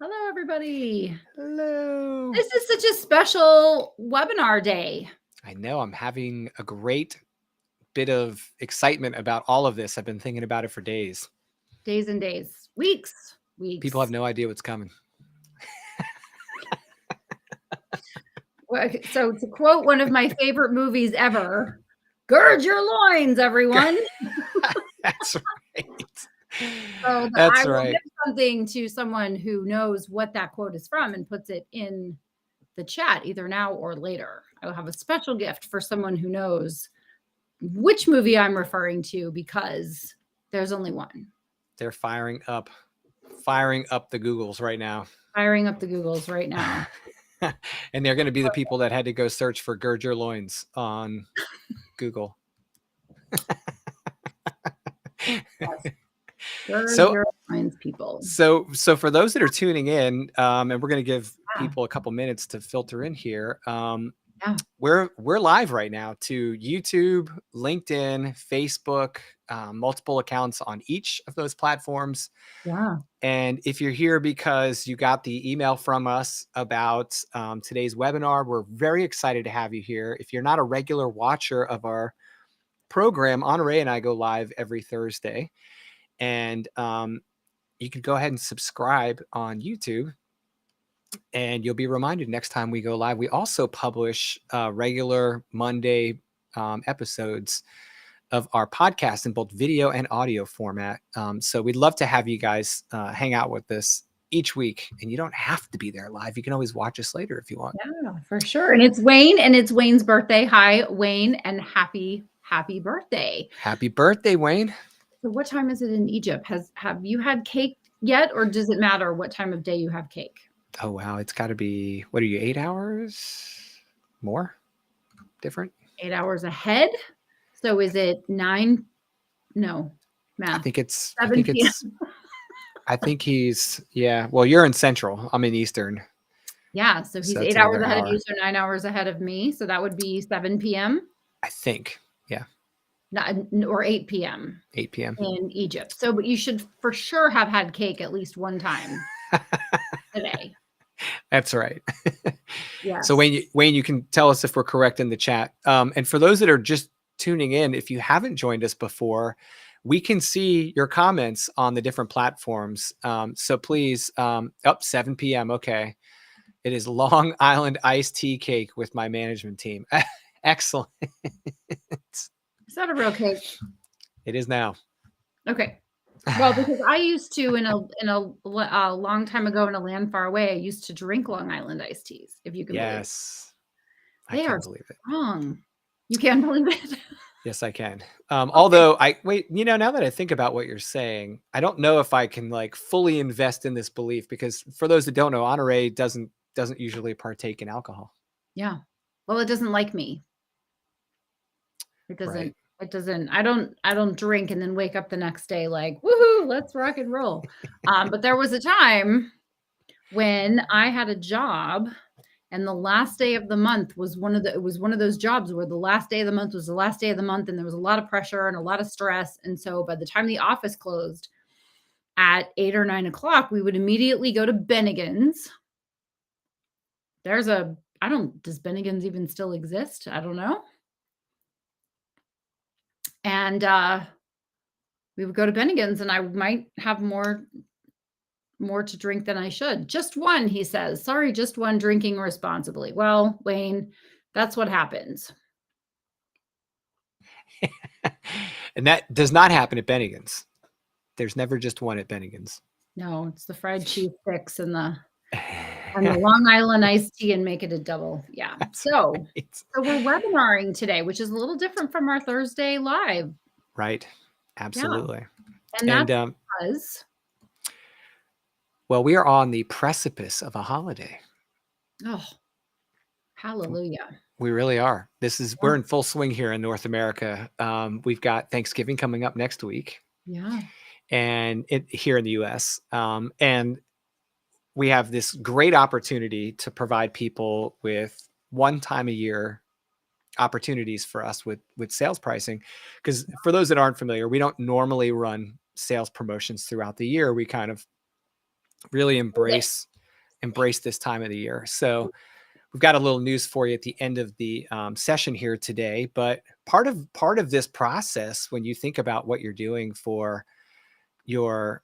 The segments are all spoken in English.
Hello, everybody. Hello. This is such a special webinar day. I know I'm having a great bit of excitement about all of this. I've been thinking about it for days. Days and days, weeks. People have no idea what's coming. So to quote one of my favorite movies ever, gird your loins, everyone. That's right. So That's I will right. give something to someone who knows what that quote is from and puts it in the chat either now or later. I will have a special gift for someone who knows which movie I'm referring to because there's only one. They're firing up the Googles right now. Firing up the Googles right now. And they're going to be the people that had to go search for gird your loins on Google. So, people. So for those that are tuning in, and we're going to give people a couple minutes to filter in here. We're live right now to YouTube, LinkedIn, Facebook, multiple accounts on each of those platforms. Yeah. And if you're here because you got the email from us about today's webinar, we're very excited to have you here. If you're not a regular watcher of our program, Honore and I go live every Thursday. And you can go ahead and subscribe on YouTube, and you'll be reminded next time we go live. We also publish regular Monday episodes of our podcast in both video and audio format. So we'd love to have you guys hang out with us each week, and you don't have to be there live. You can always watch us later if you want. Yeah, for sure. And it's Wayne, and it's Wayne's birthday. Hi, Wayne, and happy birthday. Happy birthday, Wayne. So what time is it in Egypt? Have you had cake yet, or does it matter what time of day you have cake? Oh, wow. It's got to be, what are you, 8 hours more? Different? 8 hours ahead. So is it 9? No, math. I think it's 7 p.m. I think he's, yeah. Well, you're in Central. I'm in Eastern. Yeah. So he's 8 hours ahead of you. So 9 hours ahead of me. So that would be 7 p.m. I think. Yeah. Or 8 p.m. 8 p.m. in Egypt. So, but you should for sure have had cake at least one time today. That's right. Yeah. So Wayne, you can tell us if we're correct in the chat. And for those that are just tuning in, if you haven't joined us before, we can see your comments on the different platforms. So please, up 7 p.m. Okay. It is Long Island iced tea cake with my management team. Excellent. Is that a real cake? It is now. Okay. Well, because I used to in a long time ago in a land far away, I used to drink Long Island iced teas. If you can believe it. They are strong. You can't believe it. Yes, I can. Although now that I think about what you're saying, I don't know if I can like fully invest in this belief, because for those that don't know, Honore doesn't usually partake in alcohol. Yeah. Well, it doesn't like me. It doesn't. Right. It doesn't. I don't drink and then wake up the next day like, woohoo, let's rock and roll. But there was a time when I had a job, and the last day of the month was one of those jobs where the last day of the month was the last day of the month, and there was a lot of pressure and a lot of stress. And so by the time the office closed at 8 or 9 o'clock, we would immediately go to Bennigan's. Does Bennigan's even still exist? I don't know. And we would go to Bennigan's, and I might have more to drink than I should. Just one, he says. Sorry, just one, drinking responsibly. Well, Wayne, that's what happens. And that does not happen at Bennigan's. There's never just one at Bennigan's. No, it's the fried cheese sticks and the Long Island iced tea, and make it a double. Yeah. So we're webinaring today, which is a little different from our Thursday live. Right. Absolutely. Yeah. And that's because, well, we are on the precipice of a holiday. Oh, hallelujah. We really are. We're in full swing here in North America. We've got Thanksgiving coming up next week. Yeah. And here in the US. And we have this great opportunity to provide people with one time a year opportunities for us with sales pricing. Because for those that aren't familiar, we don't normally run sales promotions throughout the year. We kind of really embrace embrace this time of the year. So we've got a little news for you at the end of the session here today. But part of this process, when you think about what you're doing for your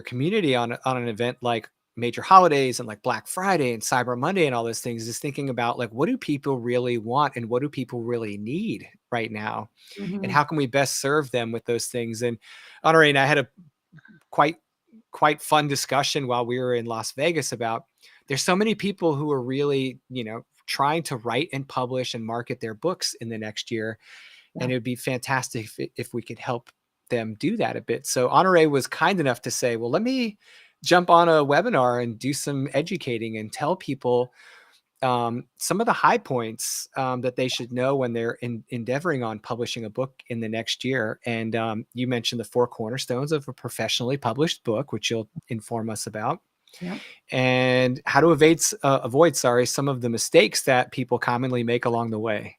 community on an event like major holidays and like Black Friday and Cyber Monday and all those things, is thinking about like, what do people really want and what do people really need right now, and how can we best serve them with those things? And Honore and I had a quite fun discussion while we were in Las Vegas about, there's so many people who are really, trying to write and publish and market their books in the next year. Yeah. And it would be fantastic if we could help them do that a bit. So Honore was kind enough to say, well, let me jump on a webinar and do some educating and tell people some of the high points that they should know when they're endeavoring on publishing a book in the next year. And you mentioned the 4 cornerstones of a professionally published book, which you'll inform us about. Yeah. And how to avoid some of the mistakes that people commonly make along the way.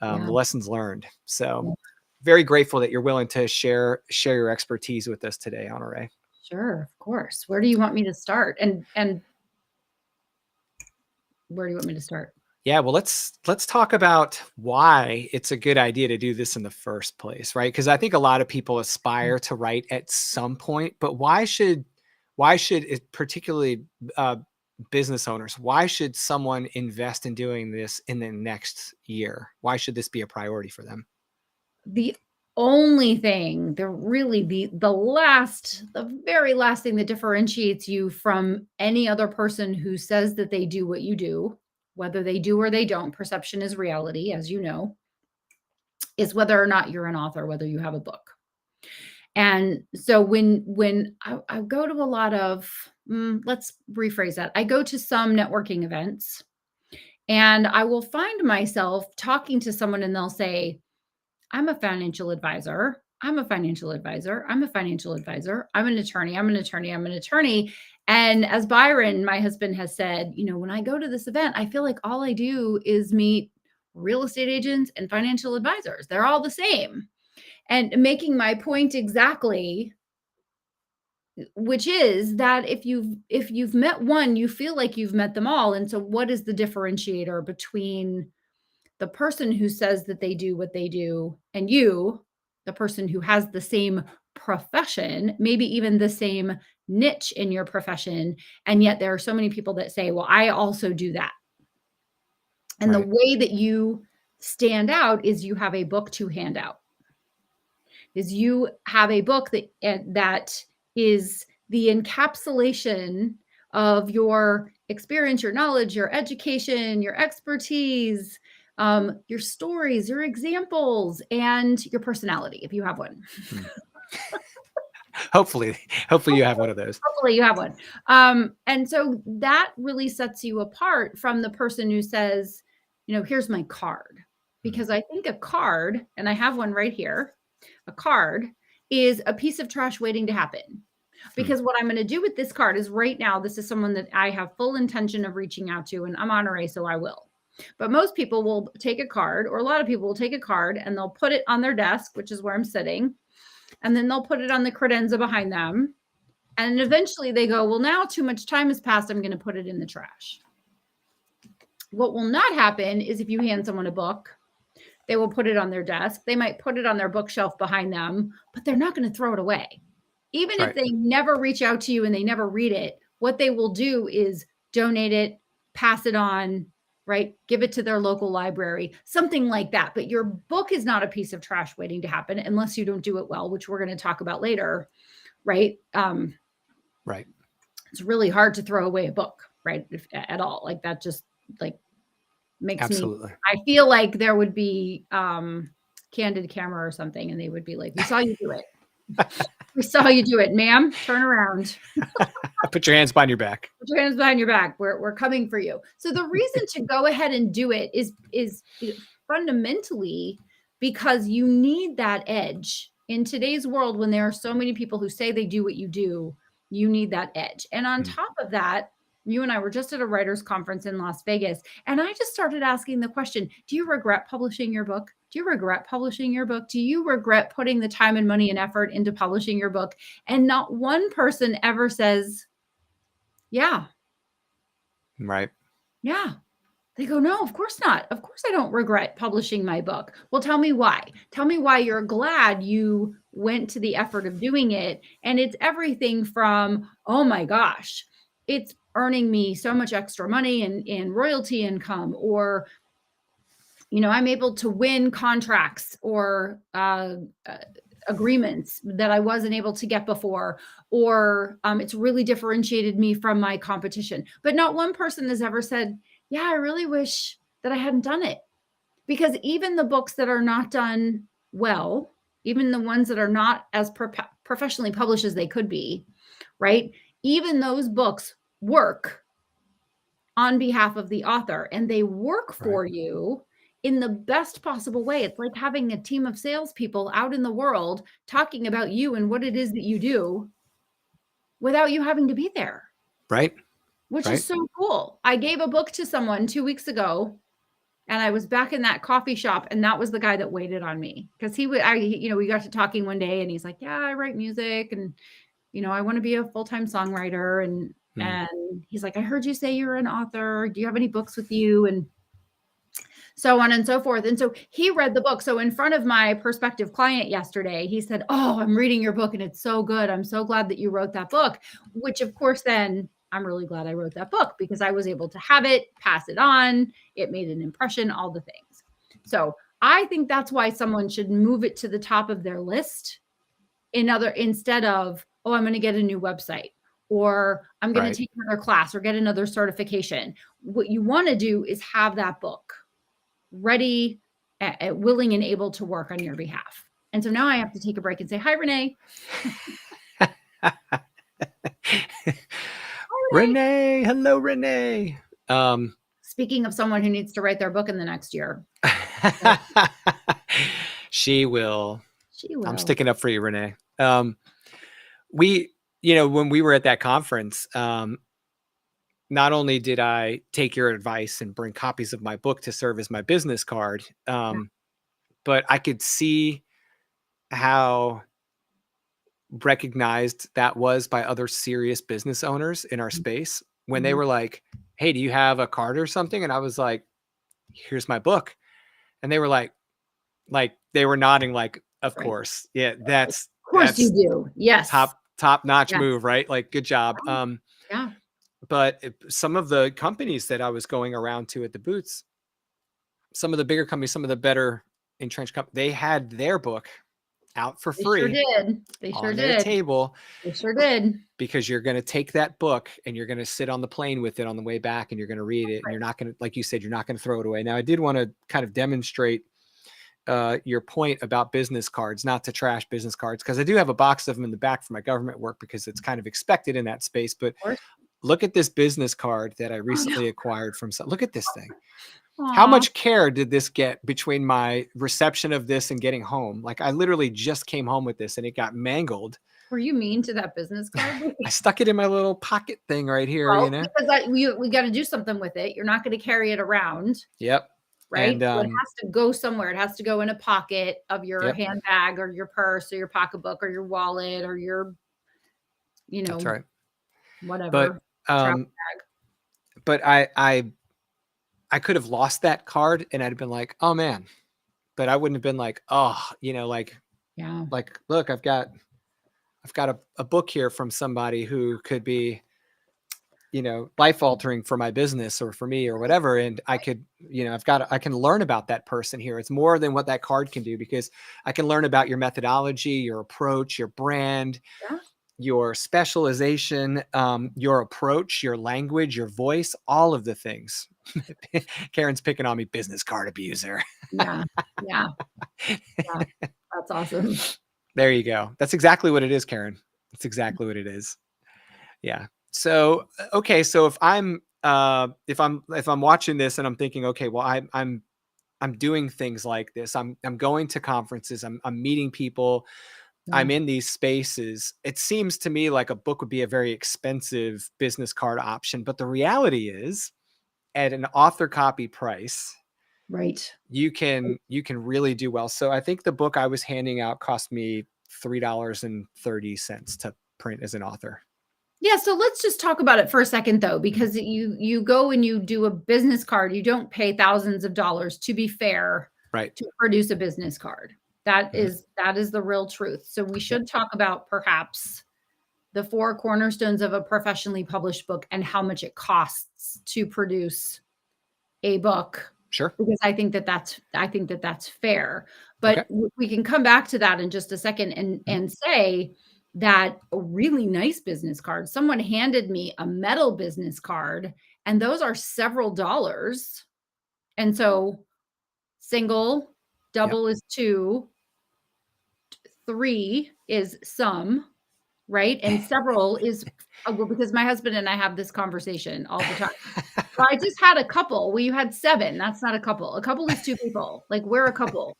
The lessons learned. So very grateful that you're willing to share your expertise with us today, Honore. Sure, of course. Where do you want me to start? And where do you want me to start? Yeah, well, let's talk about why it's a good idea to do this in the first place, right? Because I think a lot of people aspire to write at some point, but why should it, particularly business owners, why should someone invest in doing this in the next year? Why should this be a priority for them? The only thing, the very last thing that differentiates you from any other person who says that they do what you do, whether they do or they don't, perception is reality, as you know, is whether or not you're an author, whether you have a book. And so when I go to a lot of, let's rephrase that. I go to some networking events and I will find myself talking to someone and they'll say, I'm a financial advisor. I'm a financial advisor. I'm a financial advisor. I'm an attorney. I'm an attorney. I'm an attorney. And as Byron, my husband, has said, when I go to this event, I feel like all I do is meet real estate agents and financial advisors. They're all the same. And making my point exactly, which is that if you've met one, you feel like you've met them all. And so what is the differentiator between the person who says that they do what they do and you, the person who has the same profession, maybe even the same niche in your profession, and yet there are so many people that say, well, I also do that. And Right. the way that you stand out is you have a book to hand out. Is you have a book that is the encapsulation of your experience, your knowledge, your education, your expertise, your stories, your examples, and your personality, if you have one. Hopefully you have one of those. Hopefully you have one. And so that really sets you apart from the person who says, here's my card. Because I think a card, and I have one right here, a card is a piece of trash waiting to happen. Because what I'm going to do with this card is, right now, this is someone that I have full intention of reaching out to, and I'm Honore, so I will. But most people will take a card, or a lot of people will take a card and they'll put it on their desk, which is where I'm sitting. And then they'll put it on the credenza behind them. And eventually they go, well, now too much time has passed. I'm going to put it in the trash. What will not happen is if you hand someone a book, they will put it on their desk. They might put it on their bookshelf behind them, but they're not going to throw it away. Even if they never reach out to you and they never read it, what they will do is donate it, pass it on, right? Give it to their local library, something like that. But your book is not a piece of trash waiting to happen unless you don't do it well, which we're going to talk about later, right? Right. It's really hard to throw away a book, right? At all. Like that just makes Absolutely. me, I feel like there would be candid camera or something, and they would be like, we saw you do it. We saw you do it, ma'am. Turn around. Put your hands behind your back. Put your hands behind your back. We're coming for you. So the reason to go ahead and do it is fundamentally because you need that edge. In today's world, when there are so many people who say they do what you do, you need that edge. And on top of that, you and I were just at a writers' conference in Las Vegas, and I just started asking the question, do you regret publishing your book? Do you regret publishing your book? Do you regret putting the time and money and effort into publishing your book? And not one person ever says, yeah, Right. Yeah. They go, no, of course not. Of course I don't regret publishing my book. Well, tell me why. Tell me why you're glad you went to the effort of doing it. And it's everything from, oh my gosh, it's earning me so much extra money and royalty income, or, I'm able to win contracts or agreements that I wasn't able to get before, or it's really differentiated me from my competition. But not one person has ever said, yeah, I really wish that I hadn't done it. Because even the books that are not done well, even the ones that are not as professionally published as they could be, right? Even those books work on behalf of the author, and they work for you in the best possible way. It's like having a team of salespeople out in the world talking about you and what it is that you do without you having to be there. Right. Which is so cool. I gave a book to someone 2 weeks ago, and I was back in that coffee shop, and that was the guy that waited on me, because we got to talking one day, and he's like, yeah, I write music, and I want to be a full-time songwriter. And he's like, I heard you say you're an author. Do you have any books with you? And so on and so forth. And so he read the book. So in front of my prospective client yesterday, he said, oh, I'm reading your book and it's so good. I'm so glad that you wrote that book, which of course, then I'm really glad I wrote that book, because I was able to have it, pass it on. It made an impression, all the things. So I think that's why someone should move it to the top of their list instead of, oh, I'm going to get a new website, or I'm going to take another class or get another certification. What you want to do is have that book ready, willing and able to work on your behalf. And so now I have to take a break and say, hi, Renee. Hi, Renee. Hello, Renee. Speaking of someone who needs to write their book in the next year. She will. She will. I'm sticking up for you, Renee. When we were at that conference, not only did I take your advice and bring copies of my book to serve as my business card, but I could see how recognized that was by other serious business owners in our space when they were like, hey, do you have a card or something? And I was like, here's my book. And they were like they were nodding like, of course. Yeah, that's you do. Yes. Top notch move, right? Like, good job. Yeah. But some of the companies that I was going around to at the booths, some of the bigger companies, some of the better entrenched companies, they had their book out for free. They sure did. They sure on did. Their table. They sure did. Because you're going to take that book and you're going to sit on the plane with it on the way back, and you're going to read it, and you're not going to, like you said, you're not going to throw it away. Now, I did want to kind of demonstrate your point about business cards, not to trash business cards, because I do have a box of them in the back for my government work, because it's kind of expected in that space. But look at this business card that I recently acquired from look at this thing. Aww. How much care did this get between my reception of this and getting home? Like, I literally just came home with this and it got mangled. Were you mean to that business card? I stuck it in my little pocket thing right here, because we got to do something with it. You're not going to carry it around. Yep. Right. And, so it has to go somewhere. It has to go in a pocket of your handbag or your purse or your pocketbook or your wallet or your, that's right. Whatever. But I could have lost that card and I'd have been like, oh man, but I wouldn't have been like, oh, like, look, I've got a book here from somebody who could be, life altering for my business or for me or whatever. And I could, I can learn about that person here. It's more than what that card can do, because I can learn about your methodology, your approach, your brand, your specialization, your approach, your language, your voice, all of the things. Karen's picking on me, business card abuser. Yeah. That's awesome. There you go. That's exactly what it is, Karen. That's exactly what it is. Yeah. So, okay. So if I'm watching this and I'm thinking, okay, well, I'm doing things like this. I'm going to conferences. I'm meeting people. I'm in these spaces. It seems to me like a book would be a very expensive business card option, but the reality is, at an author copy price, you can really do well. So I think the book I was handing out cost me $3.30 to print as an author. Yeah, so let's just talk about it for a second though, because you go and you do a business card, you don't pay thousands of dollars, to be fair, Right. to produce a business card. That Mhm. is the real truth. So we Yep. should talk about perhaps the 4 cornerstones of a professionally published book and how much it costs to produce a book, Sure. because I think that that's fair. Okay. But we can come back to that in just a second Mhm. and say that a really nice business card, someone handed me a metal business card, and those are several dollars. And so single, Yep. double is 2, 3 is some, right? And several is well, because my husband and I have this conversation all the time. Well, I just had a couple. Well, you had 7. That's not a couple. A couple is 2 people. Like, we're a couple.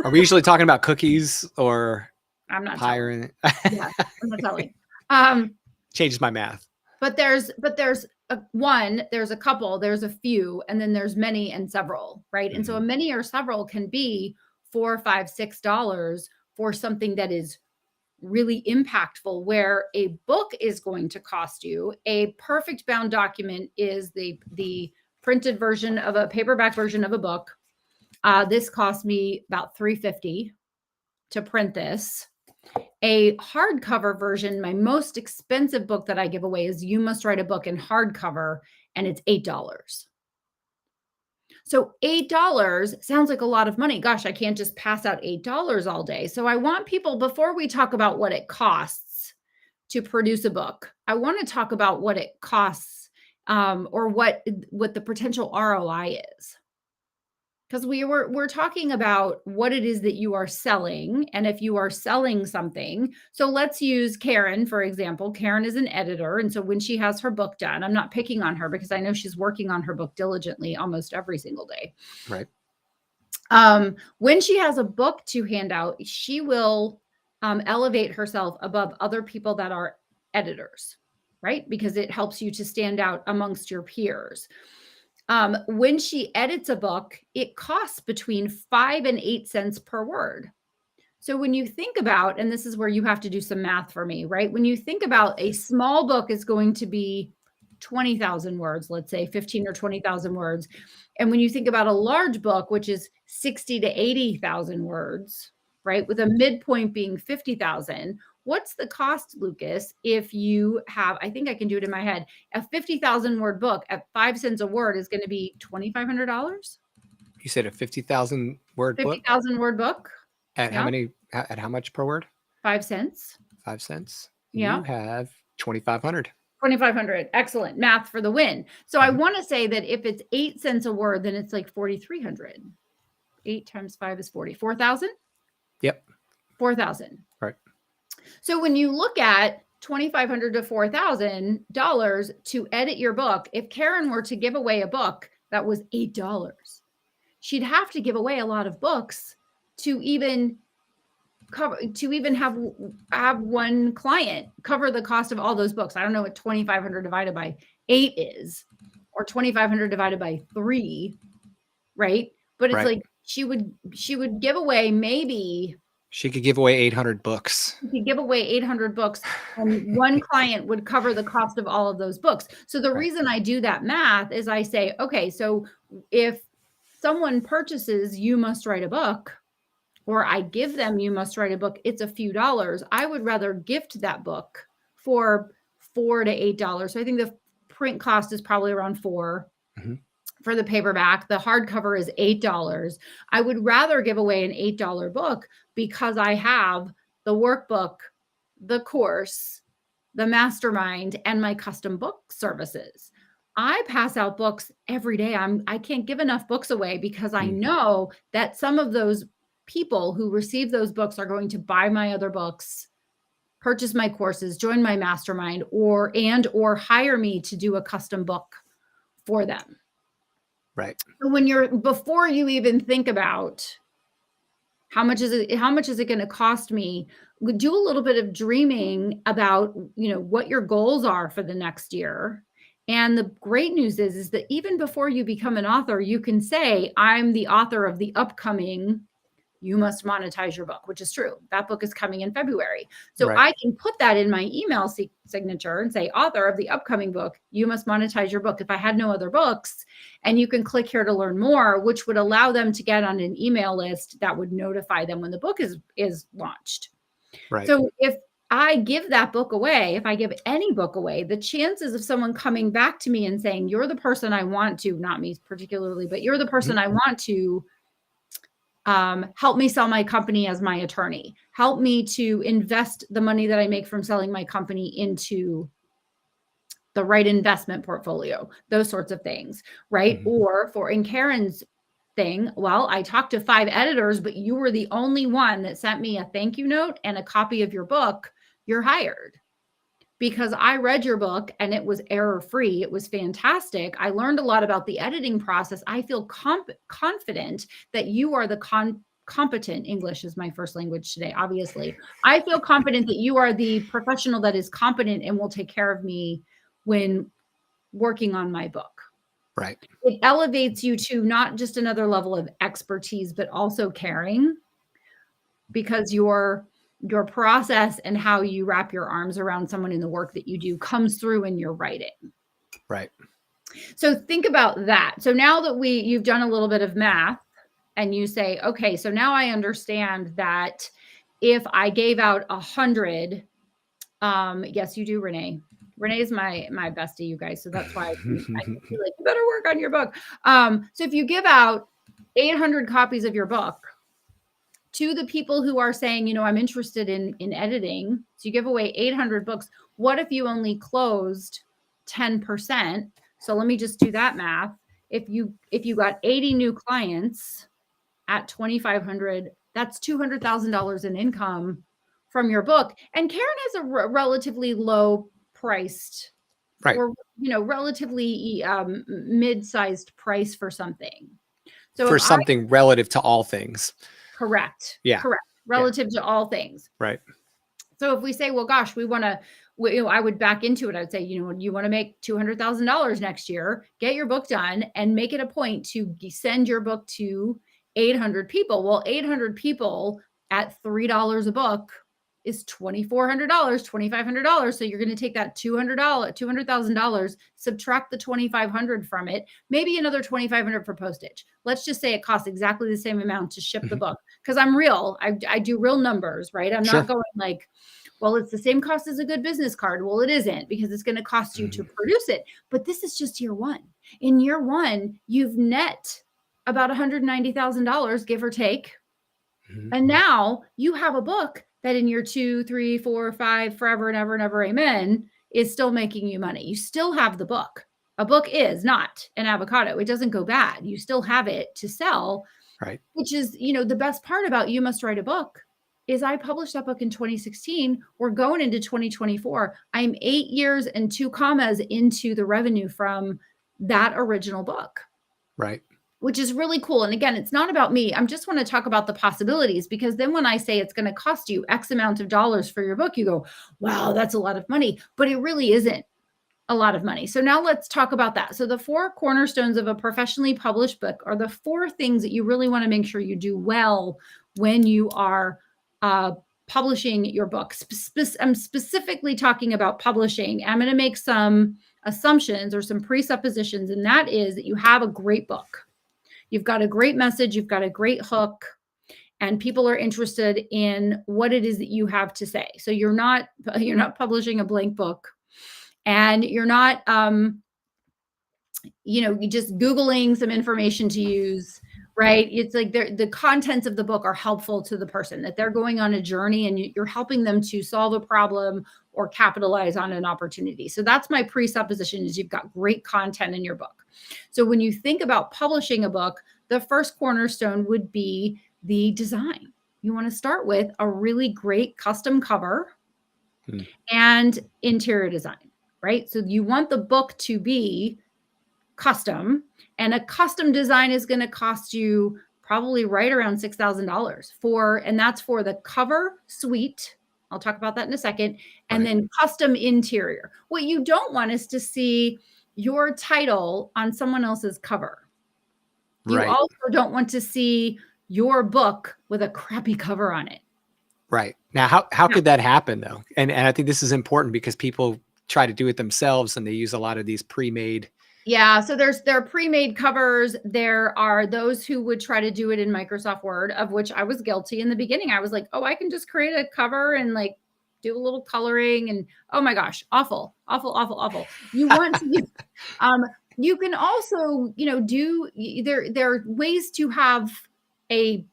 Are we usually talking about cookies or I'm not pie or telling. anything? Yeah, I'm not telling. Um, Changes my math. but there's there's a couple, there's a few, and then there's many and several, right? And so a Mhm. many or several can be $4, $5, $6 for something that is really impactful, where a book is going to cost you. A perfect bound document is the printed version of a paperback version of a book. This cost me about $3.50 to print this. A hardcover version, my most expensive book that I give away is You Must Write a Book in hardcover, and it's $8. So $8 sounds like a lot of money. Gosh, I can't just pass out $8 all day. So I want people, before we talk about what it costs to produce a book, I want to talk about what it costs, or what the potential ROI is. Because we're talking about what it is that you are selling, and if you are selling something. So let's use Karen, for example. Karen is an editor, and so when she has her book done, I'm not picking on her because I know she's working on her book diligently almost every single day. Right. When she has a book to hand out, she will elevate herself above other people that are editors, right? Because it helps you to stand out amongst your peers. When she edits a book, it costs between 5 and 8 cents per word. So when you think about, and this is where you have to do some math for me, right? When you think about a small book is going to be 20,000 words, let's say 15 or 20,000 words. And when you think about a large book, which is 60 to 80,000 words, right? With a midpoint being 50,000, what's the cost, Lucas, if you have, I think I can do it in my head, a 50,000 word book at 5 cents a word is going to be $2,500? You said a 50,000 word book 50,000 word book. at how Yeah. many, at how much per word? 5 cents. 5 cents. Yeah. You have 2,500. 2,500. Excellent. Math for the win. So I Mhm. want to say that if it's 8 cents a word, then it's like 4,300. 8 times 5 is 40. 4,000? Yep. 4,000. Right. So when you look at $2,500 to $4,000 to edit your book, if Karen were to give away a book that was $8, she'd have to give away a lot of books to even have one client cover the cost of all those books. I don't know what 2,500 divided by 8 is, or 2,500 divided by 3, right? But it's Right. like she would give away, maybe She could give away 800 books. she could give away 800 books, and one client would cover the cost of all of those books. So the Right. reason I do that math is I say, okay, so if someone purchases You Must Write a Book, or I give them You Must Write a Book, it's a few dollars. I would rather gift that book for $4 to $8. So I think the print cost is probably around 4 Mhm. for the paperback. The hardcover is $8. I would rather give away an $8 book because I have the workbook, the course, the mastermind, and my custom book services. I pass out books every day. I can't give enough books away because I Mm. know that some of those people who receive those books are going to buy my other books, purchase my courses, join my mastermind, or hire me to do a custom book for them. Right. So before you even think about how much is it going to cost me, do a little bit of dreaming about, what your goals are for the next year. And the great news is that even before you become an author, you can say, I'm the author of the upcoming you must monetize your book, which is true. That book is coming in February. So Right. I can put that in my email signature and say, author of the upcoming book, you must monetize your book. If I had no other books, and you can click here to learn more, which would allow them to get on an email list that would notify them when the book is launched. Right. So if I give that book away, if I give any book away, the chances of someone coming back to me and saying, you're the person I want to, not me particularly, but you're the person I want to help me sell my company as my attorney, help me to invest the money that I make from selling my company into the right investment portfolio, those sorts of things, right? Or for in Karen's thing, well, I talked to 5 editors, but you were the only one that sent me a thank you note and a copy of your book. You're hired. Because I read your book and it was error-free. It was fantastic. I learned a lot about the editing process. I feel confident that you are the competent, English is my first language today, obviously. I feel confident that you are the professional that is competent and will take care of me when working on my book. Right. It elevates you to not just another level of expertise, but also caring, because your process and how you wrap your arms around someone in the work that you do comes through in your writing. Right. So think about that. So now that you've done a little bit of math and you say, okay, so now I understand that if I gave out 100, yes, you do, Renee. Renee's my bestie, you guys. So that's why I feel like you better work on your book. So if you give out 800 copies of your book to the people who are saying, I'm interested in editing, so you give away 800 books. What if you only closed 10%? So let me just do that math. If you got 80 new clients at 2,500, that's $200,000 in income from your book. And Karen has a relatively low priced, right, or relatively mid-sized price for something. So for something relative to all things. Correct. Yeah. Correct. Relative to all things. Right. So if we say, well, gosh, we want to, I would back into it. I'd say, you want to make $200,000 next year, get your book done and make it a point to send your book to 800 people. Well, 800 people at $3 a book is $2,400, $2,500. So you're going to take that $200,000, subtract the $2,500 from it, maybe another $2,500 for postage. Let's just say it costs exactly the same amount to ship the book, because I'm real. I do real numbers, right? I'm not going like, well, it's the same cost as a good business card. Well, it isn't, because it's going to cost you to produce it. But this is just year one. In year one, you've net about $190,000, give or take. And now you have a book that in year 2, 3, 4, 5, forever and ever and ever, amen, is still making you money. You still have the book. A book is not an avocado. It doesn't go bad. You still have it to sell. Right. Which is, the best part about You Must Write a Book is I published that book in 2016. We're going into 2024. I'm 8 years and 2 commas into the revenue from that original book. Right. Which is really cool. And again, it's not about me. I just want to talk about the possibilities, because then when I say it's going to cost you X amount of dollars for your book, you go, wow, that's a lot of money. But it really isn't a lot of money. So now let's talk about that. So the 4 cornerstones of a professionally published book are the 4 things that you really want to make sure you do well when you are publishing your book. I'm specifically talking about publishing. I'm going to make some assumptions or some presuppositions, and that is that you have a great book. You've got a great message, you've got a great hook, and people are interested in what it is that you have to say. So you're not publishing a blank book, and you're not you just Googling some information to use, right? It's like the contents of the book are helpful to the person, that they're going on a journey and you're helping them to solve a problem or capitalize on an opportunity. So that's my presupposition, is you've got great content in your book. So when you think about publishing a book, the first cornerstone would be the design. You want to start with a really great custom cover and interior design, right? So you want the book to be custom, and a custom design is going to cost you probably right around $6,000 and that's for the cover suite. I'll talk about that in a second. And then custom interior. What you don't want is to see your title on someone else's cover. You also don't want to see your book with a crappy cover on it. Right. Now, how could that happen though? And I think this is important because people try to do it themselves and they use a lot of these pre-made. Yeah, so there are pre-made covers. There are those who would try to do it in Microsoft Word, of which I was guilty in the beginning. I was like, oh, I can just create a cover and like do a little coloring, and oh my gosh, awful, awful, awful, awful. You want to you can also, do there are ways to have an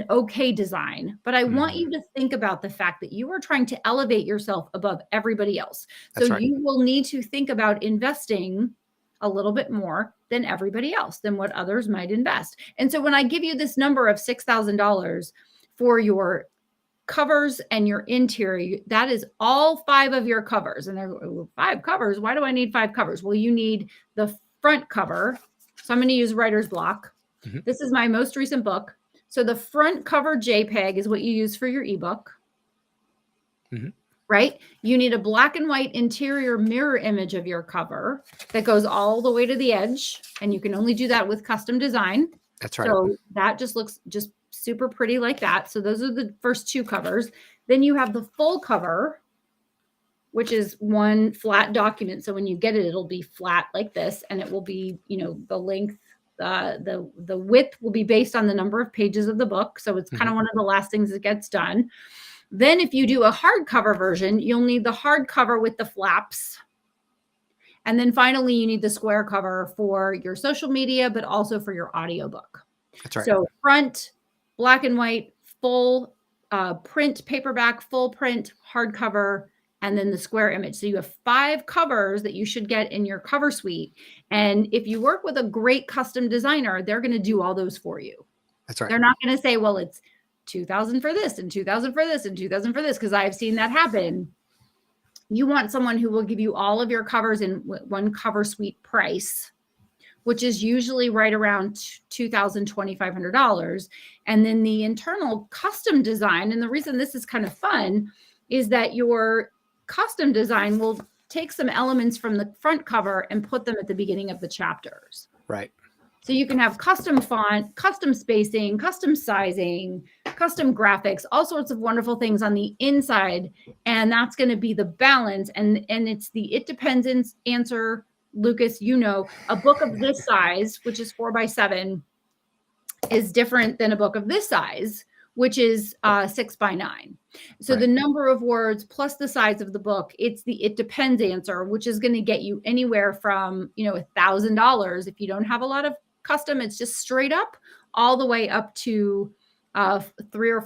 okay design, but I want you to think about the fact that you are trying to elevate yourself above everybody else. So That's right. you will need to think about investing a little bit more than everybody else, than what others might invest. And so when I give you this number of $6,000 for your covers and your interior, that is all 5 of your covers. And there are 5 covers. Why do I need 5 covers? Well, you need the front cover. So I'm going to use writer's block. This is my most recent book. So the front cover JPEG is what you use for your ebook. Right? You need a black and white interior mirror image of your cover that goes all the way to the edge. And you can only do that with custom design. That's right. So that just looks just super pretty like that. So those are the first 2 covers. Then you have the full cover, which is one flat document. So when you get it, it'll be flat like this, and it will be, the length, the width will be based on the number of pages of the book. So it's kind of one of the last things that gets done. Then if you do a hardcover version, you'll need the hardcover with the flaps. And then finally, you need the square cover for your social media, but also for your audiobook. That's right. So front, black and white, full print, paperback, full print, hardcover, and then the square image. So you have 5 covers that you should get in your cover suite. And if you work with a great custom designer, they're going to do all those for you. That's right. They're not going to say, well, it's $2,000 for this and $2,000 for this and $2,000 for this, because I've seen that happen. You want someone who will give you all of your covers in one cover suite price, which is usually right around $2,000, $2,500. And then the internal custom design, and the reason this is kind of fun is that your custom design will take some elements from the front cover and put them at the beginning of the chapters. Right. So you can have custom font, custom spacing, custom sizing, custom graphics, all sorts of wonderful things on the inside. And that's going to be the balance. And it's the it depends answer. Lucas, a book of this size, which is 4x7, is different than a book of this size, which is 6x9. So the number of words plus the size of the book, it's the it depends answer, which is going to get you anywhere from, $1,000 if you don't have a lot of custom. It's just straight up, all the way up to $3,000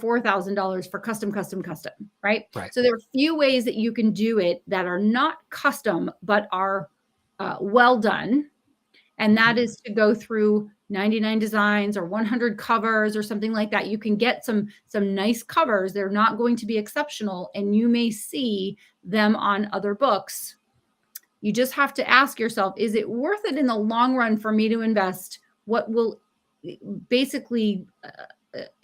or $4,000 for custom, right? So there are a few ways that you can do it that are not custom, but are well done. And that is to go through 99 designs or 100 covers or something like that. You can get some nice covers. They're not going to be exceptional, and you may see them on other books. You just have to ask yourself, is it worth it in the long run for me to invest what will basically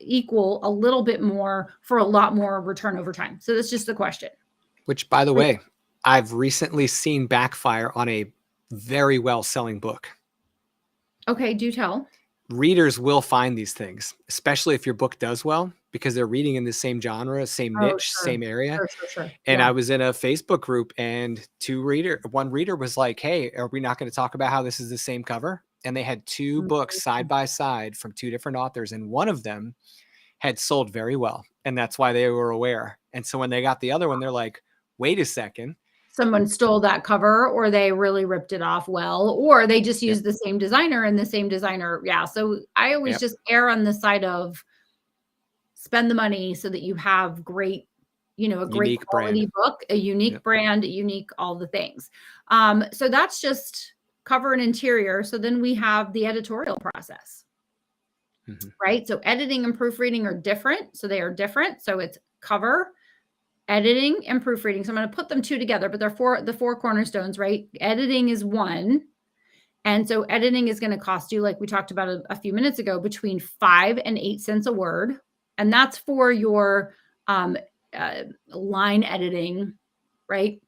equal a little bit more for a lot more return over time? So that's just the question. Which, by the way, I've recently seen backfire on a very well-selling book. Okay, do tell. Readers will find these things, especially if your book does well, because they're reading in the same genre, same niche, same area. Sure. And I was in a Facebook group, and one reader was like, hey, are we not going to talk about how this is the same cover? And they had 2 books side by side from 2 different authors, and one of them had sold very well. And that's why they were aware. And so when they got the other one, they're like, wait a second. Someone stole that cover, or they really ripped it off well, or they just used the same designer and the same designer. Yeah. So I always just err on the side of spend the money so that you have great, a great quality book, a unique brand, a unique, all the things. So that's just cover and interior. So then we have the editorial process, right? So editing and proofreading are different. So they are different. So it's cover, editing, and proofreading. So I'm going to put them 2 together, but they're the 4 cornerstones, right? Editing is 1. And so editing is going to cost you, like we talked about a few minutes ago, between 5 and 8 cents a word. And that's for your line editing, right?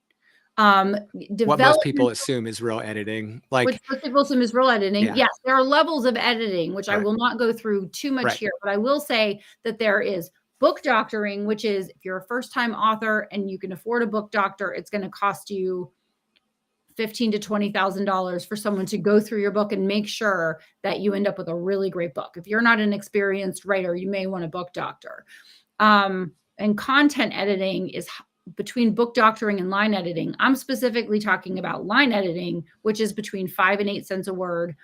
What most Development, people assume is real editing. which Like, most people assume is real editing. yeah, Yes, there are levels of editing, which I right, will not go through too much right. here, but I will say that there is book doctoring, which is if you're a first-time author and you can afford a book doctor, it's going to cost you $15,000 to $20,000 for someone to go through your book and make sure that you end up with a really great book. If you're not an experienced writer, you may want a book doctor. And content editing is between book doctoring and line editing. I'm specifically talking about line editing, which is between 5 and 8 cents a word.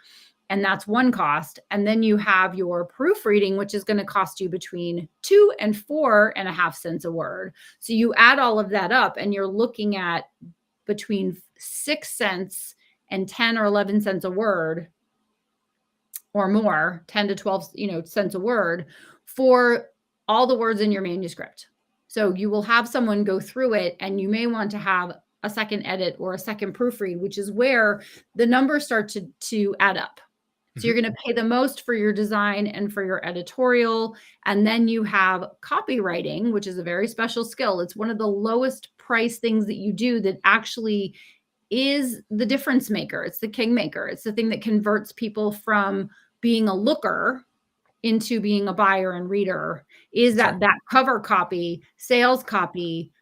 And that's one cost. And then you have your proofreading, which is going to cost you between 2 and 4.5 cents a word. So you add all of that up and you're looking at between 6 cents and 10 or 11 cents a word or more, 10 to 12, cents a word for all the words in your manuscript. So you will have someone go through it and you may want to have a second edit or a second proofread, which is where the numbers start to add up. So you're going to pay the most for your design and for your editorial. And then you have copywriting, which is a very special skill. It's one of the lowest price things that you do that actually is the difference maker. It's the kingmaker. It's the thing that converts people from being a looker into being a buyer and reader, is That's that right. cover copy, sales copy,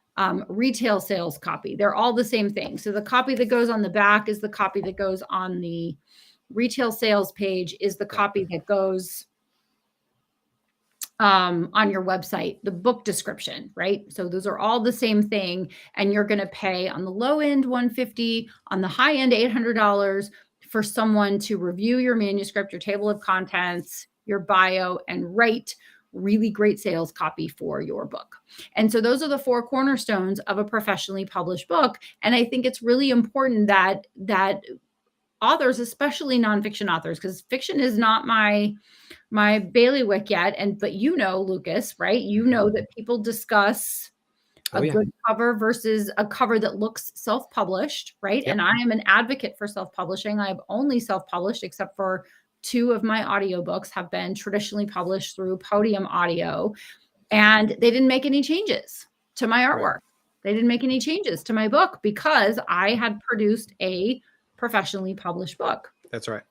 retail sales copy. They're all the same thing. So the copy that goes on the back is the copy that goes on the retail sales page, is the copy that goes on your website, the book description, right? So those are all the same thing. And you're going to pay on the low end $150, on the high end $800 for someone to review your manuscript, your table of contents, your bio, and write really great sales copy for your book. And so those are the 4 cornerstones of a professionally published book. And I think it's really important that authors, especially nonfiction authors, because fiction is not my bailiwick yet. But Lucas, right? You know that people discuss Oh a yeah. good cover versus a cover that looks self-published, right? Yep. And I am an advocate for self-publishing. I've only self-published, except for 2 of my audiobooks have been traditionally published through Podium Audio, and they didn't make any changes to my Right. artwork. They didn't make any changes to my book because I had produced a professionally published book. That's right.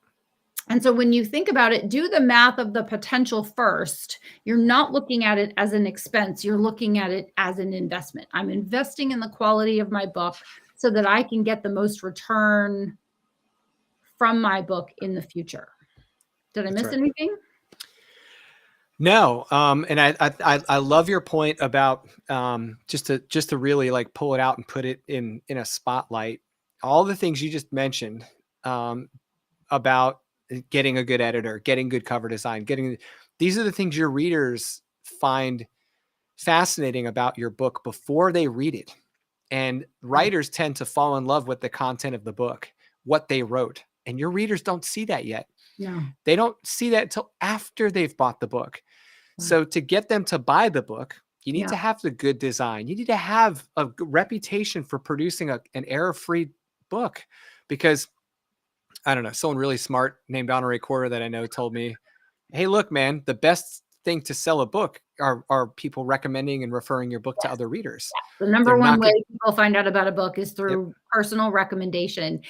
And so when you think about it, do the math of the potential first. You're not looking at it as an expense. You're looking at it as an investment. I'm investing in the quality of my book so that I can get the most return from my book in the future. Did I miss anything? No, and I love your point about just to really like pull it out and put it in a spotlight. All the things you just mentioned about getting a good editor, getting good cover design, these are the things your readers find fascinating about your book before they read it. And writers tend to fall in love with the content of the book, what they wrote, and your readers don't see that yet. No. They don't see that until after they've bought the book. So to get them to buy the book, you need to have the good design. You need to have a reputation for producing an error-free book, because I don't know, someone really smart named Honoré Quarter that I know told me, hey, look, man, the best thing to sell a book are people recommending and referring your book to other readers. The number They're one not way people find out about a book is through personal recommendation.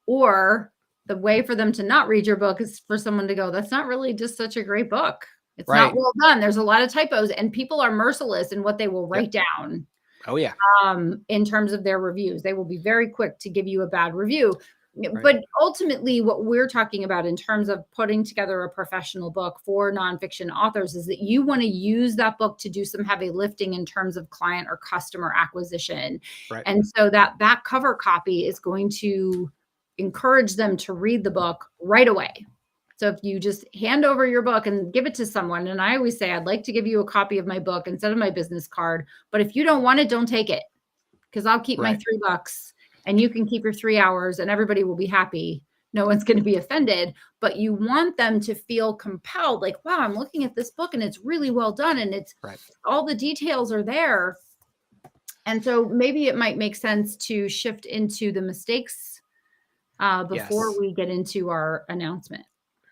Or the way for them to not read your book is for someone to go, that's not really just such a great book. It's not well done. There's a lot of typos, and people are merciless in what they will write down. Oh yeah. In terms of their reviews, they will be very quick to give you a bad review. Right. But ultimately, what we're talking about in terms of putting together a professional book for nonfiction authors is that you want to use that book to do some heavy lifting in terms of client or customer acquisition. Right. And so that back cover copy is going to encourage them to read the book right away. So if you just hand over your book and give it to someone, and I always say, I'd like to give you a copy of my book instead of my business card, but if you don't want it, don't take it, because I'll keep my $3 and you can keep your 3 hours and everybody will be happy. No one's going to be offended, but you want them to feel compelled, like, wow, I'm looking at this book and it's really well done. And it's all the details are there. And so maybe it might make sense to shift into the mistakes before we get into our announcement.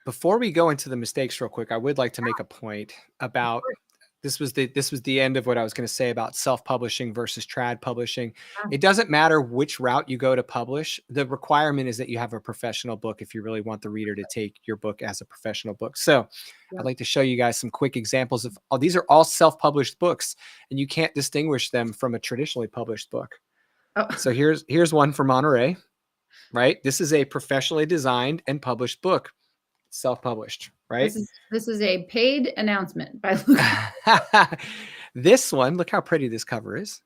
Before we go into the mistakes real quick, I would like to make a point about This was the end of what I was going to say about self-publishing versus trad publishing. Wow. It doesn't matter which route you go to publish. The requirement is that you have a professional book if you really want the reader to take your book as a professional book. So I'd Yep. like to show you guys some quick examples of these are all self-published books, and you can't distinguish them from a traditionally published book. Oh, So here's one for Monterey, right? This is a professionally designed and published book, self-published, right? this is a paid announcement by Luke. This one, look how pretty this cover is.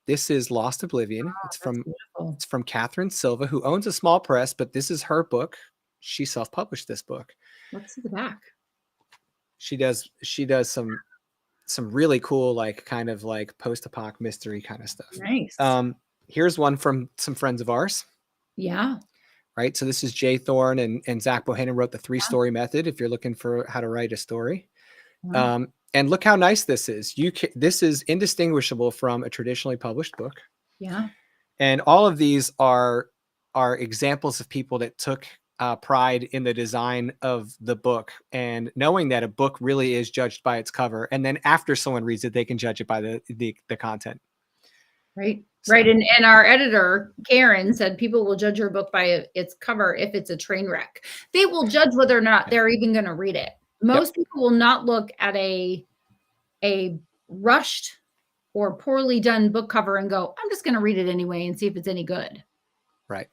This is Lost Oblivion. Wow, It's that's from beautiful. Catherine Silva, who owns a small press, but this is her book. She self-published this book. Let's see the back. She does some really cool, like kind of like post-apoc mystery kind of stuff. Nice. Here's one from some friends of ours. Yeah. Right. So this is Jay Thorne and Zach Bohannon wrote the 3-story method. If you're looking for how to write a story. Wow. And look how nice this is. This is indistinguishable from a traditionally published book. Yeah. And all of these are examples of people that took pride in the design of the book, and knowing that a book really is judged by its cover. And then after someone reads it, they can judge it by the content. Right. So. Right. And our editor, Karen, said people will judge your book by its cover if it's a train wreck. They will judge whether or not they're even going to read it. Most people will not look at a rushed or poorly done book cover and go, I'm just going to read it anyway and see if it's any good. Right.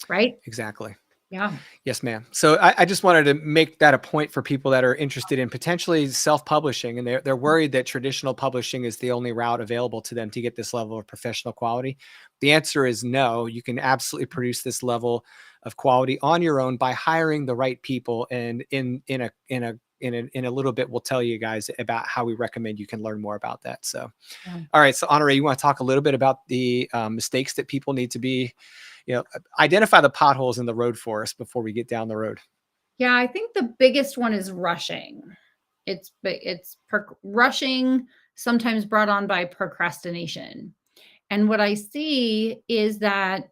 Right. Exactly. Yeah. Yes, ma'am. So I just wanted to make that a point for people that are interested in potentially self-publishing, and they're worried that traditional publishing is the only route available to them to get this level of professional quality. The answer is no. You can absolutely produce this level of quality on your own by hiring the right people. And in a little bit, we'll tell you guys about how we recommend you can learn more about that. So, All right. So, Honoré, you want to talk a little bit about the mistakes that people need to be, identify the potholes in the road for us before we get down the road. Yeah, I think the biggest one is rushing. It's rushing, sometimes brought on by procrastination. And what I see is that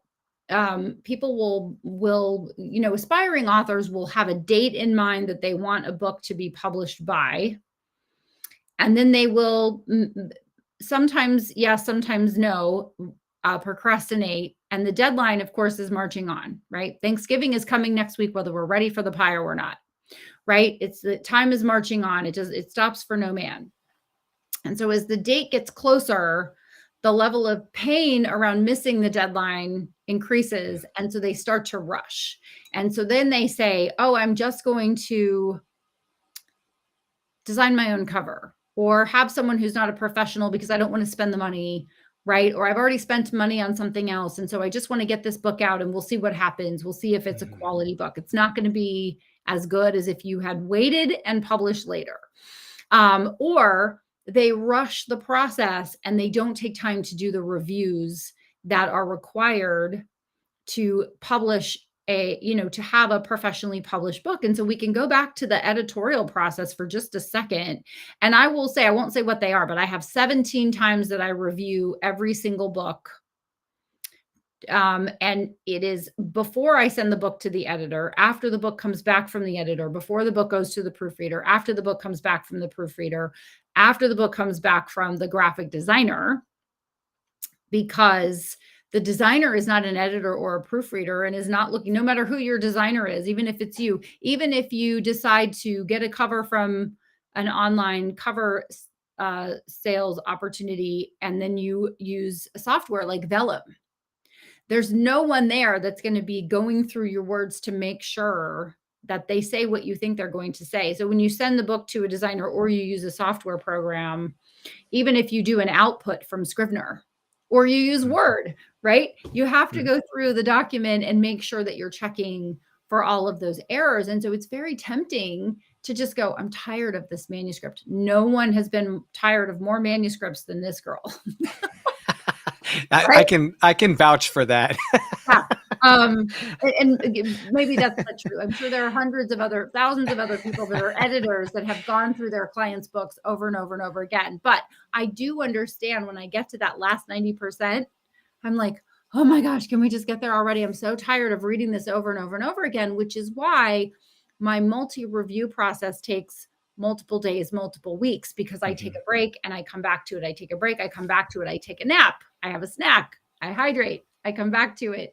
people will, aspiring authors will have a date in mind that they want a book to be published by. And then they will sometimes yes, sometimes no, procrastinate. And the deadline, of course, is marching on, right? Thanksgiving is coming next week, whether we're ready for the pie or we're not, right? It's the time is marching on. It stops for no man. And so as the date gets closer, the level of pain around missing the deadline increases. And so they start to rush. And so then they say, oh, I'm just going to design my own cover or have someone who's not a professional because I don't want to spend the money, right? Or I've already spent money on something else. And so I just want to get this book out and we'll see what happens. We'll see if it's a quality book. It's not going to be as good as if you had waited and published later. Or they rush the process and they don't take time to do the reviews that are required to publish to have a professionally published book. And so we can go back to the editorial process for just a second. And I will say, I won't say what they are, but I have 17 times that I review every single book. And it is before I send the book to the editor, after the book comes back from the editor, before the book goes to the proofreader, after the book comes back from the proofreader, after the book comes back from the graphic designer, because the designer is not an editor or a proofreader and is not looking, no matter who your designer is, even if it's you, even if you decide to get a cover from an online cover sales opportunity, and then you use a software like Vellum, there's no one there that's going to be going through your words to make sure that they say what you think they're going to say. So when you send the book to a designer or you use a software program, even if you do an output from Scrivener or you use Word, right? You have to go through the document and make sure that you're checking for all of those errors. And so it's very tempting to just go, I'm tired of this manuscript. No one has been tired of more manuscripts than this girl. Right? I can vouch for that. Yeah. And maybe that's not true. I'm sure there are thousands of other people that are editors that have gone through their clients' books over and over and over again. But I do understand when I get to that last 90%, I'm like, oh my gosh, can we just get there already? I'm so tired of reading this over and over and over again, which is why my multi-review process takes multiple days, multiple weeks, because I take Mhm. a break and I come back to it. I take a break, I come back to it. I take a nap, I have a snack, I hydrate, I come back to it,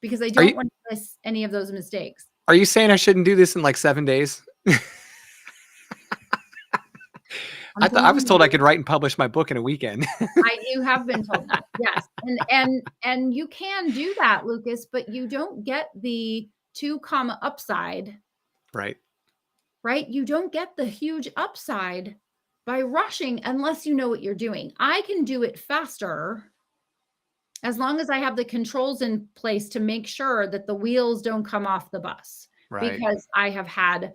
because I Are don't you want to miss any of those mistakes. are you saying I shouldn't do this in like 7 days? I'm I was telling told I you, could write and publish my book in a weekend. you have been told that. Yes. And you can do that, Lucas, but you don't get the 2 comma upside, Right. right? You don't get the huge upside by rushing unless you know what you're doing. I can do it faster as long as I have the controls in place to make sure that the wheels don't come off the bus, Right. because I have had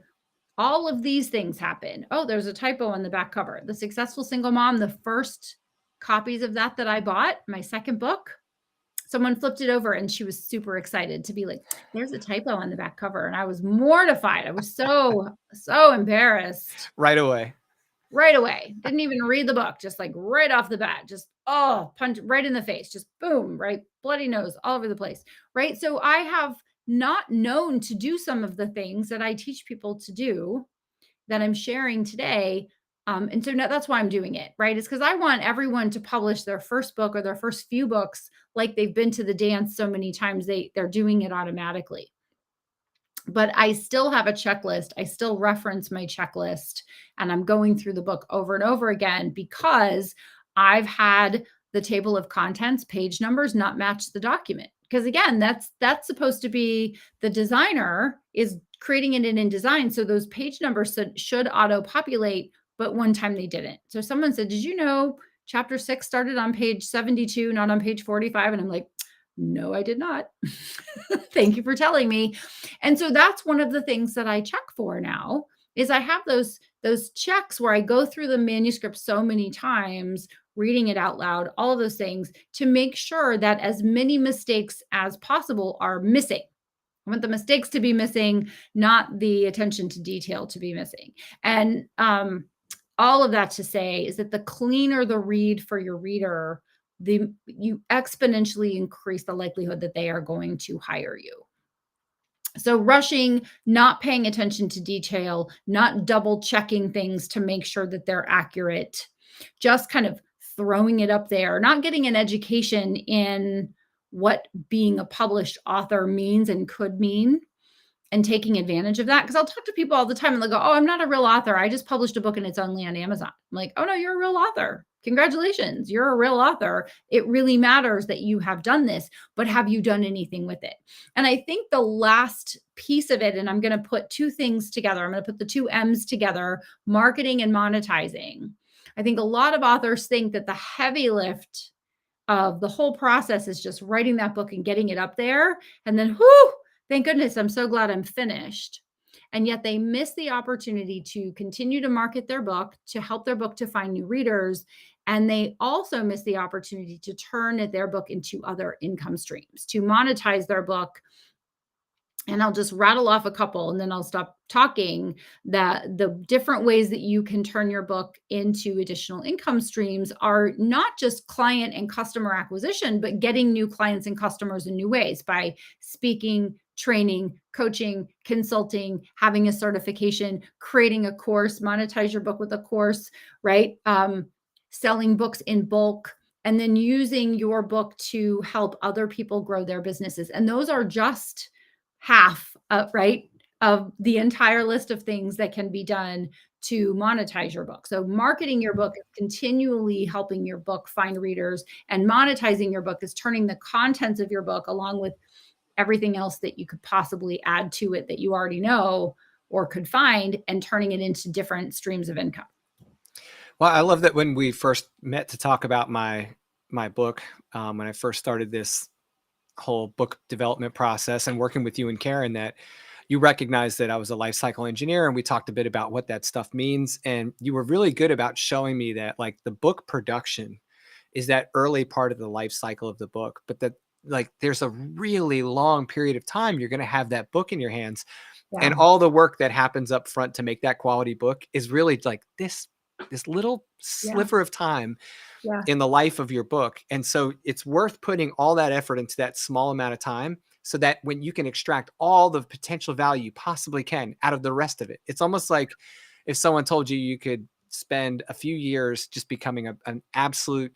all of these things happen. Oh, there's a typo on the back cover. The Successful Single Mom, the first copies of that I bought, my second book, someone flipped it over and she was super excited to be like, there's a typo on the back cover. And I was mortified. I was so embarrassed Right away. right away. Didn't even read the book, just like right off the bat, just, oh, punch right in the face, just boom, right? Bloody nose all over the place, right? So I have not known to do some of the things that I teach people to do that I'm sharing today. And so now that's why I'm doing it, right? It's because I want everyone to publish their first book or their first few books like they've been to the dance so many times they're doing it automatically. But I still have a checklist. I still reference my checklist, and I'm going through the book over and over again because I've had the table of contents page numbers not match the document. Because again, that's supposed to be, the designer is creating it in InDesign, so those page numbers should auto populate, but one time they didn't. So someone said, did you know chapter 6 started on page 72, not on page 45? And I'm like, no, I did not. Thank you for telling me. And so that's one of the things that I check for now, is I have those checks where I go through the manuscript so many times, reading it out loud, all of those things, to make sure that as many mistakes as possible are missing. I want the mistakes to be missing, not the attention to detail to be missing. And all of that to say is that the cleaner the read for your reader, you exponentially increase the likelihood that they are going to hire you. So rushing, not paying attention to detail, not double checking things to make sure that they're accurate, just kind of throwing it up there, not getting an education in what being a published author means and could mean, and taking advantage of that. Because I'll talk to people all the time and they'll go, oh, I'm not a real author. I just published a book and it's only on Amazon. I'm like, oh no, you're a real author. Congratulations, you're a real author. It really matters that you have done this, but have you done anything with it? And I think the last piece of it, and I'm going to put 2 things together. I'm going to put the 2 M's together, marketing and monetizing. I think a lot of authors think that the heavy lift of the whole process is just writing that book and getting it up there. And then, whoo, thank goodness, I'm so glad I'm finished. And yet they miss the opportunity to continue to market their book, to help their book to find new readers. And they also miss the opportunity to turn their book into other income streams, to monetize their book. And I'll just rattle off a couple and then I'll stop talking. That the different ways that you can turn your book into additional income streams are not just client and customer acquisition, but getting new clients and customers in new ways by speaking, training, coaching, consulting, having a certification, creating a course, monetize your book with a course, right? Selling books in bulk, and then using your book to help other people grow their businesses. And those are just half, right, of the entire list of things that can be done to monetize your book. So marketing your book is continually helping your book find readers, and monetizing your book is turning the contents of your book, along with everything else that you could possibly add to it that you already know or could find, and turning it into different streams of income. Well, I love that when we first met to talk about my book, when I first started this whole book development process and working with you and Karen, that you recognized that I was a life cycle engineer, and we talked a bit about what that stuff means. And you were really good about showing me that like the book production is that early part of the life cycle of the book, but that like there's a really long period of time you're going to have that book in your hands. And Yeah. all the work that happens up front to make that quality book is really like this little Yeah. sliver of time Yeah. in the life of your book. And so it's worth putting all that effort into that small amount of time, so that when you can extract all the potential value you possibly can out of the rest of it. It's almost like if someone told you you could spend a few years just becoming an absolute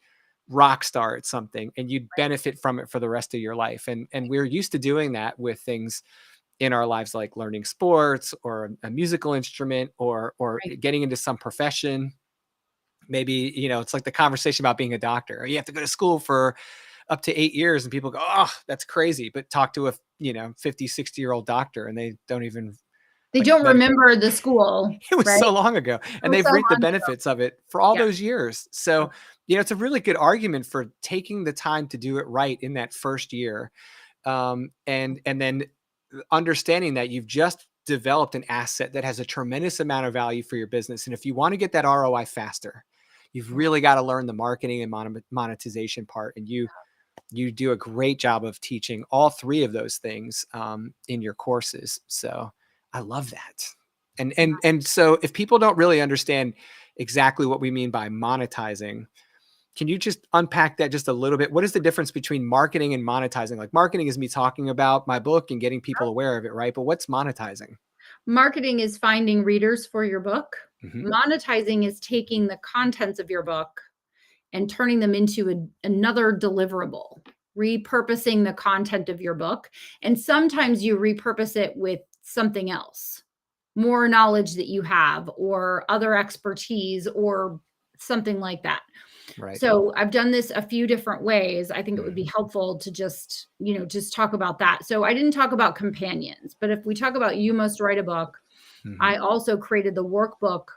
rock star at something and you'd benefit from it for the rest of your life. And we're used to doing that with things in our lives, like learning sports or a musical instrument or Right. getting into some profession. Maybe, it's like the conversation about being a doctor. You have to go to school for up to 8 years and people go, oh, that's crazy. But talk to a, 50, 60-year-old doctor and they don't even They like don't medical. remember the school, It was right? so long ago, It and was they've so reaped the long benefits of it for all ago. those years. So, it's a really good argument for taking the time to do it right in that first year. And then understanding that you've just developed an asset that has a tremendous amount of value for your business. And if you want to get that ROI faster, you've Yeah. really got to learn the marketing and monetization part. And you do a great job of teaching all three of those things in your courses. So I love that. And so if people don't really understand exactly what we mean by monetizing, can you just unpack that just a little bit? What is the difference between marketing and monetizing? Like, marketing is me talking about my book and getting people aware of it, right? But what's monetizing? Marketing is finding readers for your book. Mm-hmm. Monetizing is taking the contents of your book and turning them into another deliverable, repurposing the content of your book. And sometimes you repurpose it with something else, more knowledge that you have, or other expertise, or something like that. Right. So I've done this a few different ways. I think it would Mm-hmm. be helpful to just talk about that. So I didn't talk about companions, but if we talk about You Must Write a Book, Mm-hmm. I also created the workbook,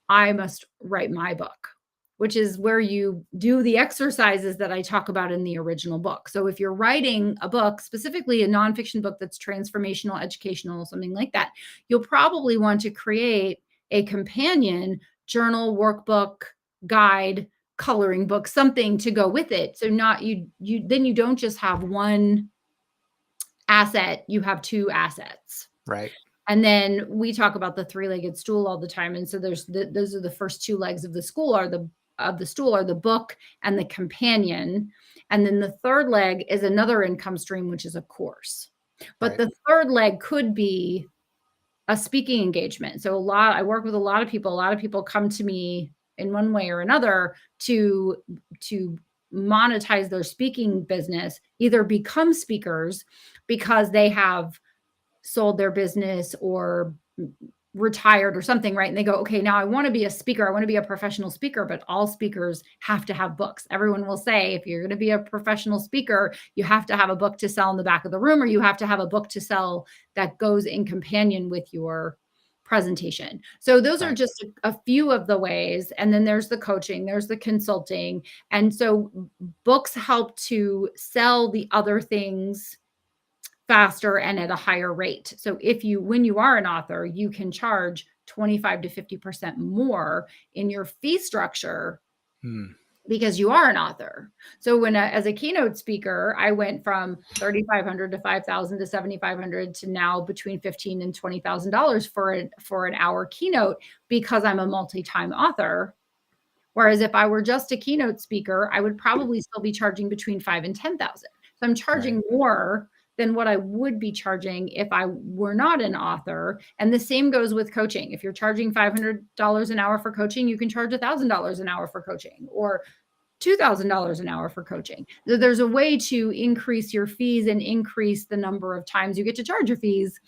I Must Write My Book, which is where you do the exercises that I talk about in the original book. So if you're writing a book, specifically a nonfiction book that's transformational, educational, something like that, you'll probably want to create a companion journal, workbook, guide, coloring book, something to go with it. So not then you don't just have one asset, you have two assets. Right. And then we talk about the three-legged stool all the time. And so those are the first two legs of the stool are the book and the companion. And then the third leg is another income stream, which is a course. But Right. the third leg could be a speaking engagement. So I work with a lot of people. A lot of people come to me in one way or another to monetize their speaking business, either become speakers because they have sold their business or retired or something, right? And they go, okay, now I want to be a speaker. I want to be a professional speaker, but all speakers have to have books. Everyone will say, if you're going to be a professional speaker, you have to have a book to sell in the back of the room, or you have to have a book to sell that goes in companion with your presentation. So those are just a few of the ways. And then there's the coaching, there's the consulting. And so books help to sell the other things faster and at a higher rate. So when you are an author, you can charge 25 to 50% more in your fee structure because you are an author. So as a keynote speaker, I went from 3,500 to 5,000 to 7,500 to now between $15,000 and $20,000 for an hour keynote because I'm a multi-time author. Whereas if I were just a keynote speaker, I would probably still be charging between 5,000 and 10,000. So I'm charging more than what I would be charging if I were not an author. And the same goes with coaching. If you're charging $500 an hour for coaching, you can charge $1,000 an hour for coaching, or $2,000 an hour for coaching. So there's a way to increase your fees and increase the number of times you get to charge your fees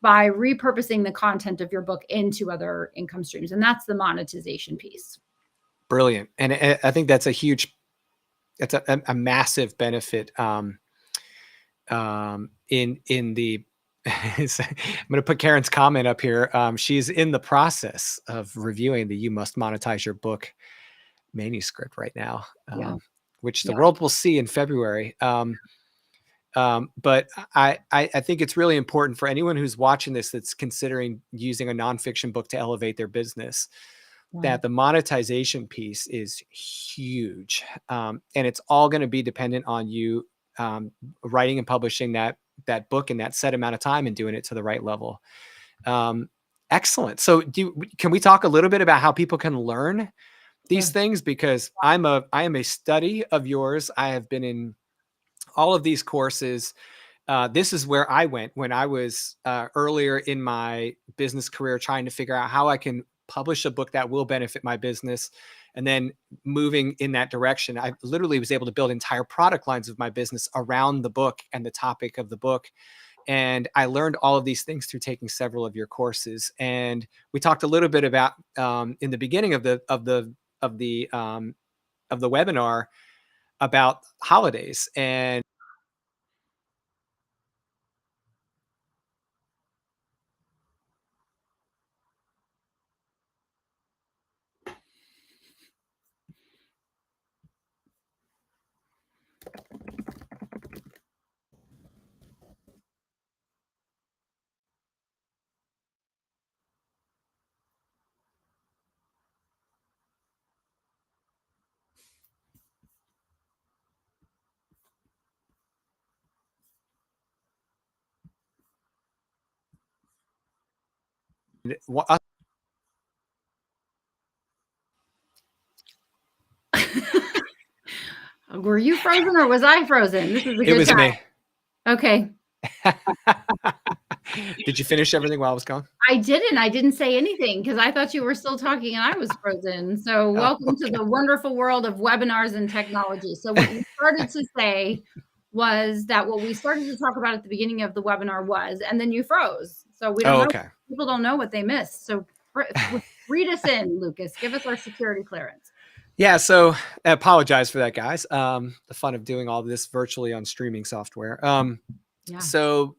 by repurposing the content of your book into other income streams. And that's the monetization piece. Brilliant. And I think that's that's a massive benefit in the I'm going to put Karen's comment up here. She's in the process of reviewing the You Must Monetize Your Book manuscript right now, which the world will see in February. But I think it's really important for anyone who's watching this that's considering using a nonfiction book to elevate their business, that the monetization piece is huge. And it's all going to be dependent on you writing and publishing that book in that set amount of time and doing it to the right level. Excellent. So can we talk a little bit about how people can learn these things? Because I am a study of yours. I have been in all of these courses. This is where I went when I was earlier in my business career, trying to figure out how I can publish a book that will benefit my business. And then moving in that direction, I literally was able to build entire product lines of my business around the book and the topic of the book. And I learned all of these things through taking several of your courses. And we talked a little bit about in the beginning of the webinar about holidays. And Were you frozen or was I frozen? This is a it good was time. me. Okay. Did you finish everything while I was gone? I didn't. I didn't say anything because I thought you were still talking and I was frozen. So Oh, welcome to the wonderful world of webinars and technology. So what you started to say was that what we started to talk about at the beginning of the webinar was, and then you froze. So we don't know. okay. People don't know what they missed. So read us in, Lucas. Give us our security clearance. Yeah, so I apologize for that, guys. The fun of doing all this virtually on streaming software. Yeah. So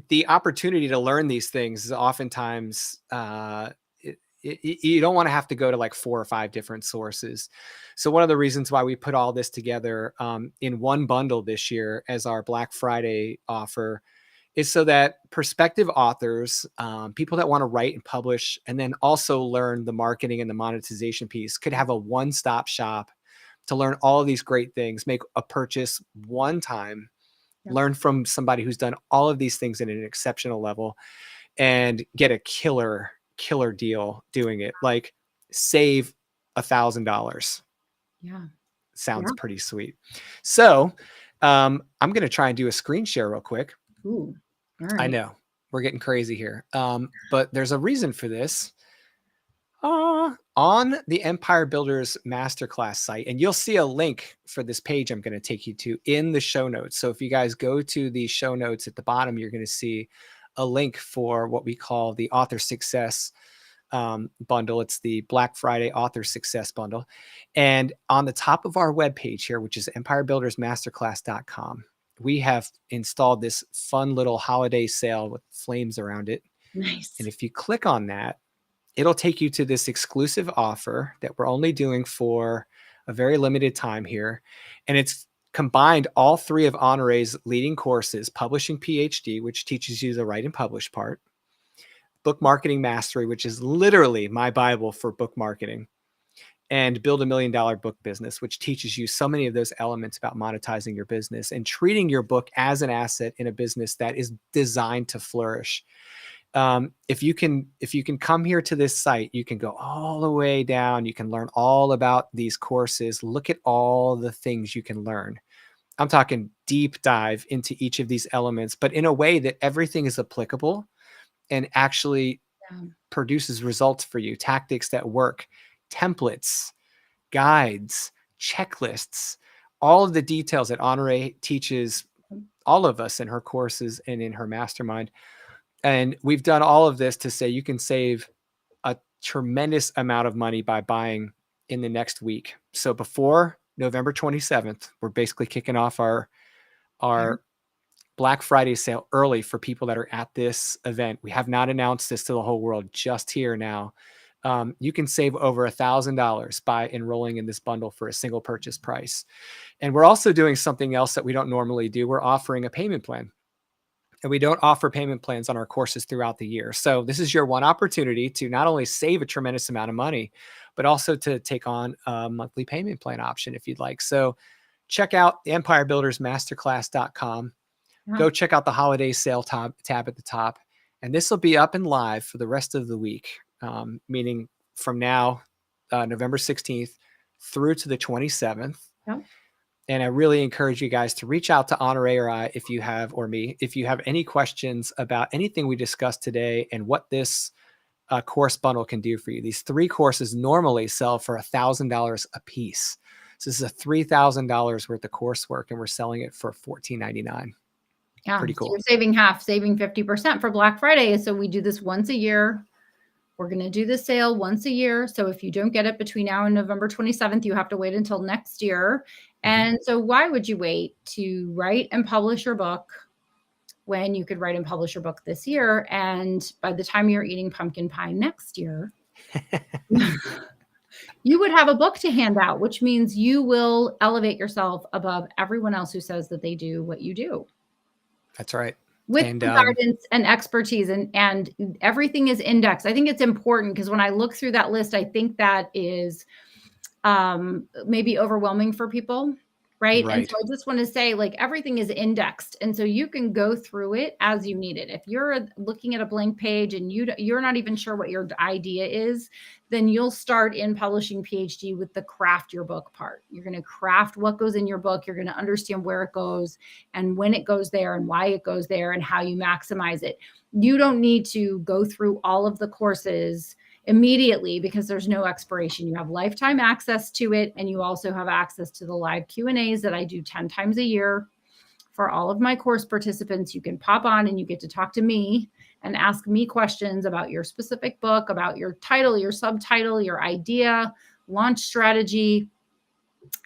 the opportunity to learn these things is oftentimes you don't want to have to go to like 4 or 5 different sources. So one of the reasons why we put all this together in one bundle this year as our Black Friday offer is so that prospective authors, people that want to write and publish, and then also learn the marketing and the monetization piece could have a one-stop shop to learn all of these great things, make a purchase one time, learn from somebody who's done all of these things at an exceptional level, and get a killer deal doing it. Like save $1,000. Yeah. Sounds pretty sweet. So I'm going to try and do a screen share real quick. Ooh. All right. I know we're getting crazy here. But there's a reason for this. On the Empire Builders Masterclass site, and you'll see a link for this page I'm going to take you to in the show notes. So if you guys go to the show notes at the bottom, you're going to see a link for what we call the Author Success bundle. It's the Black Friday Author Success bundle. And on the top of our webpage here, which is empirebuildersmasterclass.com, we have installed this fun little holiday sale with flames around it. Nice. And if you click on that, it'll take you to this exclusive offer that we're only doing for a very limited time here. And it's combined all 3 of Honore's leading courses: Publishing PhD, which teaches you the write and publish part; Book Marketing Mastery, which is literally my Bible for book marketing; and Build $1 Million Book Business, which teaches you so many of those elements about monetizing your business and treating your book as an asset in a business that is designed to flourish. If you can come here to this site, you can go all the way down. You can learn all about these courses. Look at all the things you can learn. I'm talking deep dive into each of these elements, but in a way that everything is applicable and actually produces results for you. Tactics that work, templates, guides, checklists, all of the details that Honore teaches all of us in her courses and in her mastermind. And we've done all of this to say you can save a tremendous amount of money by buying in the next week. So before November 27th, we're basically kicking off our Black Friday sale early for people that are at this event. We have not announced this to the whole world, just here now. You can save over $1,000 by enrolling in this bundle for a single purchase price. And we're also doing something else that we don't normally do. We're offering a payment plan. And we don't offer payment plans on our courses throughout the year. So this is your one opportunity to not only save a tremendous amount of money, but also to take on a monthly payment plan option if you'd like. So check out the empirebuildersmasterclass.com. Go check out the holiday sale tab at the top. And this will be up and live for the rest of the week, meaning from now, November 16th through to the 27th. Yep. And I really encourage you guys to reach out to Honore or I if you have any questions about anything we discussed today and what this a course bundle can do for you. These 3 courses normally sell for $1,000 a piece. So this is a $3,000 worth of coursework, and we're selling it for $14.99. Yeah. Pretty So cool. you're saving half, saving 50% for Black Friday. So we do this once a year. We're going to do the sale once a year. So if you don't get it between now and November 27th, you have to wait until next year. And so why would you wait to write and publish your book when you could write and publish your book this year? And by the time you're eating pumpkin pie next year, you would have a book to hand out, which means you will elevate yourself above everyone else who says that they do what you do. That's right. With And the guidance and expertise, and everything is indexed. I think it's important because when I look through that list, I think that is maybe overwhelming for people. Right. And so I just want to say, like, everything is indexed. And so you can go through it as you need it. If you're looking at a blank page and you're not even sure what your idea is, then you'll start in Publishing PhD with the craft your book part. You're going to craft what goes in your book. You're going to understand where it goes and when it goes there and why it goes there and how you maximize it. You don't need to go through all of the courses immediately because there's no expiration. You have lifetime access to it. And you also have access to the live Q&As that I do 10 times a year for all of my course participants. You can pop on and you get to talk to me and ask me questions about your specific book, about your title, your subtitle, your idea, launch strategy,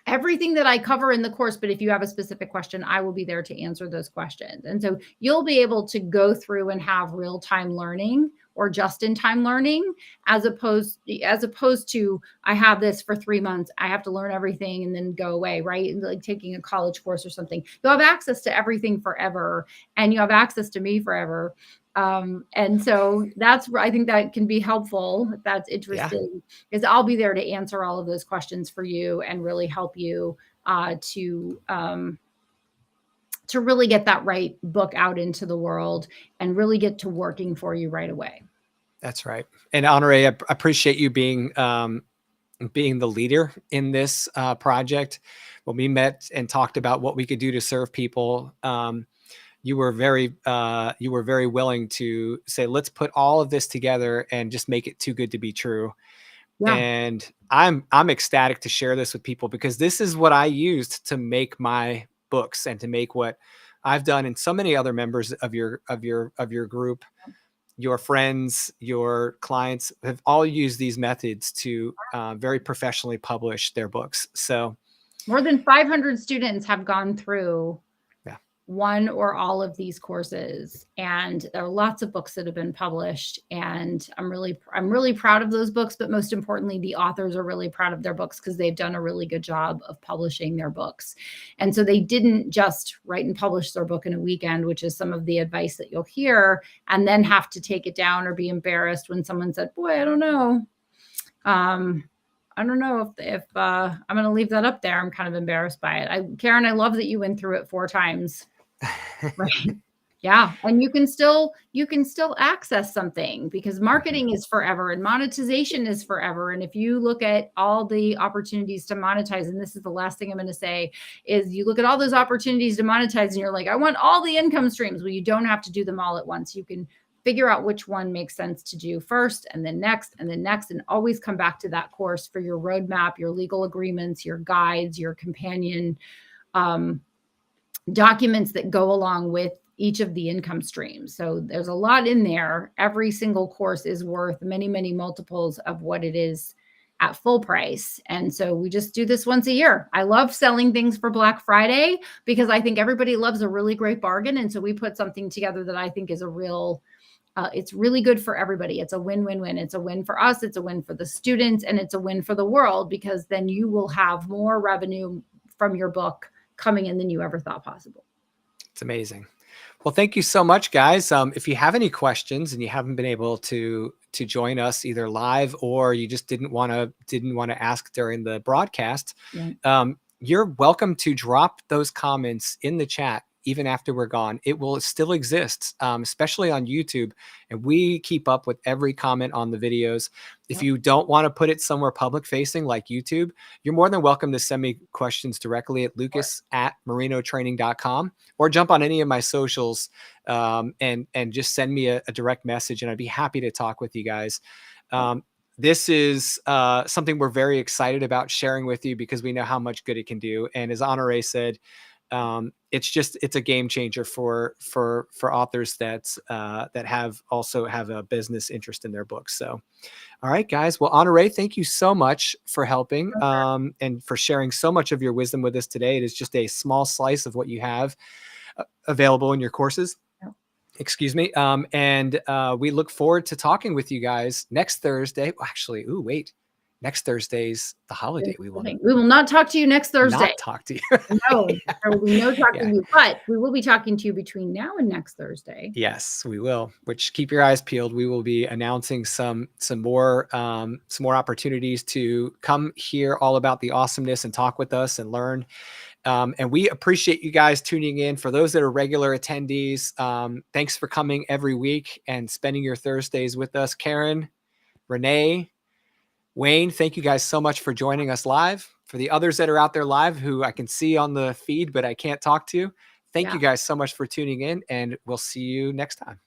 everything that I cover in the course. But if you have a specific question, I will be there to answer those questions. And so you'll be able to go through and have real-time learning or just-in-time learning, as opposed to I have this for 3 months, I have to learn everything and then go away, right? Like taking a college course or something. You'll have access to everything forever, and you have access to me forever. And so that's where I think that can be helpful. If that's interesting, is I'll be there to answer all of those questions for you and really help you to really get that right book out into the world and really get to working for you right away. That's right. And Honore, I appreciate you being the leader in this project. When we met and talked about what we could do to serve people, you were very willing to say, let's put all of this together and just make it too good to be true. Yeah. And I'm ecstatic to share this with people, because this is what I used to make my books and to make what I've done, and so many other members of your group, your friends, your clients have all used these methods to very professionally publish their books. So more than 500 students have gone through one or all of these courses, and there are lots of books that have been published, and I'm really proud of those books. But most importantly, the authors are really proud of their books because they've done a really good job of publishing their books. And so they didn't just write and publish their book in a weekend, which is some of the advice that you'll hear, and then have to take it down or be embarrassed when someone said, boy, I don't know. I don't know if I'm going to leave that up there. I'm kind of embarrassed by it. Karen, I love that you went through it 4 times. Right. Yeah. And you can still access something, because marketing is forever and monetization is forever. And if you look at all the opportunities to monetize, and this is the last thing I'm going to say, is you look at all those opportunities to monetize and you're like, I want all the income streams. Well, you don't have to do them all at once. You can figure out which one makes sense to do first, and then next, and then next, and always come back to that course for your roadmap, your legal agreements, your guides, your companion documents that go along with each of the income streams. So there's a lot in there. Every single course is worth many, many multiples of what it is at full price. And so we just do this once a year. I love selling things for Black Friday because I think everybody loves a really great bargain. And so we put something together that I think is it's really good for everybody. It's a win-win-win. It's a win for us. It's a win for the students, and it's a win for the world, because then you will have more revenue from your book coming in than you ever thought possible. It's amazing. Well, thank you so much, guys. If you have any questions and you haven't been able to join us either live, or you just didn't want to ask during the broadcast, you're welcome to drop those comments in the chat even after we're gone. It will still exist, especially on YouTube. And we keep up with every comment on the videos. If Yep. you don't want to put it somewhere public facing like YouTube, you're more than welcome to send me questions directly at lucas@marinotraining.com, or jump on any of my socials, and just send me a direct message, and I'd be happy to talk with you guys. This is something we're very excited about sharing with you because we know how much good it can do. And as Honore said, it's a game changer for authors that have a business interest in their books. So, all right, guys. Well, Honore, thank you so much for helping, and for sharing so much of your wisdom with us today. It is just a small slice of what you have available in your courses. Excuse me. And we look forward to talking with you guys next Thursday. Actually, next Thursday's the holiday. We will not talk to you next Thursday. Not talk to you. No, there will be no talking to you, but we will be talking to you between now and next Thursday. Yes, we will. Which, keep your eyes peeled. We will be announcing some more opportunities to come hear all about the awesomeness and talk with us and learn. And we appreciate you guys tuning in. For those that are regular attendees, thanks for coming every week and spending your Thursdays with us. Karen, Renee, Wayne, thank you guys so much for joining us live. For the others that are out there live who I can see on the feed, but I can't talk to, thank you guys so much for tuning in, and we'll see you next time.